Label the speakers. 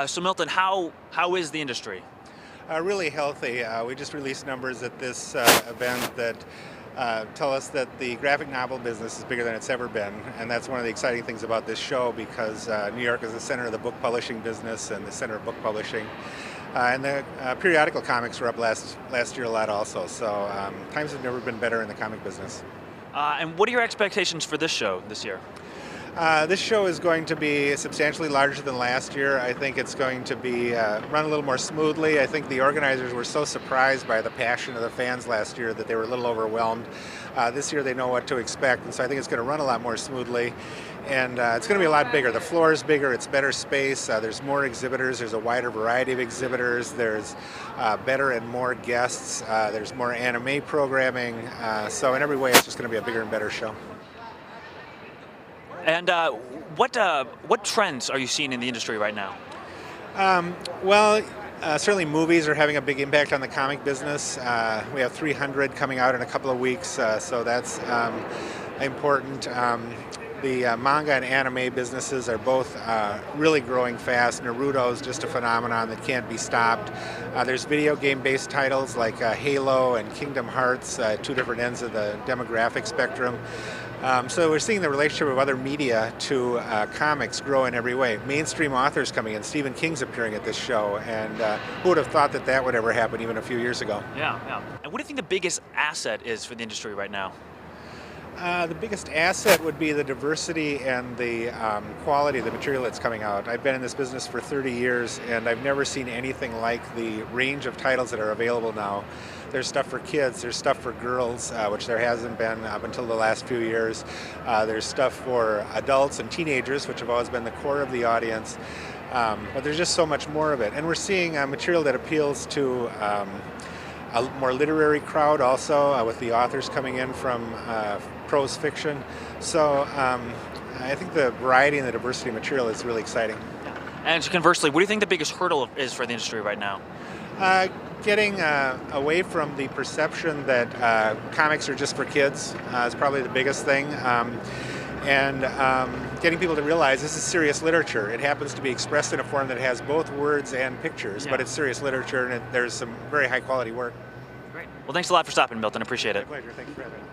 Speaker 1: So Milton, how is the industry?
Speaker 2: Really healthy. We just released numbers at this event that tell us that the graphic novel business is bigger than it's ever been, and that's one of the exciting things about this show because New York is the center of the book publishing business and the center of book publishing. And the periodical comics were up last year a lot also, so times have never been better in the comic business.
Speaker 1: And what are your expectations for this show this year?
Speaker 2: This show is going to be substantially larger than last year. I think it's going to be run a little more smoothly. I think the organizers were so surprised by the passion of the fans last year that they were a little overwhelmed. This year they know what to expect, and so I think it's going to run a lot more smoothly. And it's going to be a lot bigger. The floor is bigger, it's better space, there's more exhibitors, there's a wider variety of exhibitors, there's better and more guests, there's more anime programming, so in every way it's just going to be a bigger and better show.
Speaker 1: And what trends are you seeing in the industry right now?
Speaker 2: Well, certainly movies are having a big impact on the comic business. We have 300 coming out in a couple of weeks, so that's important. The manga and anime businesses are both really growing fast. Naruto is just a phenomenon that can't be stopped. There's video game-based titles like Halo and Kingdom Hearts, two different ends of the demographic spectrum. So we're seeing the relationship of other media to comics grow in every way. Mainstream authors coming in. Stephen King's appearing at this show, and who would have thought that that would ever happen even a few years ago?
Speaker 1: Yeah. And what do you think the biggest asset is for the industry right now?
Speaker 2: The biggest asset would be the diversity and the quality of the material that's coming out. I've been in this business for 30 years, and I've never seen anything like the range of titles that are available now. There's stuff for kids, there's stuff for girls, which there hasn't been up until the last few years. There's stuff for adults and teenagers, which have always been the core of the audience. But there's just so much more of it. And we're seeing material that appeals to a more literary crowd also, with the authors coming in from prose fiction. So I think the variety and the diversity of material is really exciting.
Speaker 1: And conversely, what do you think the biggest hurdle is for the industry right now?
Speaker 2: Getting away from the perception that comics are just for kids is probably the biggest thing. And getting people to realize this is serious literature. It happens to be expressed in a form that has both words and pictures, but it's serious literature, and there's some very high quality work.
Speaker 1: Great. Well, thanks a lot for stopping, Milton. Appreciate it.
Speaker 2: My pleasure. Thank you for having me.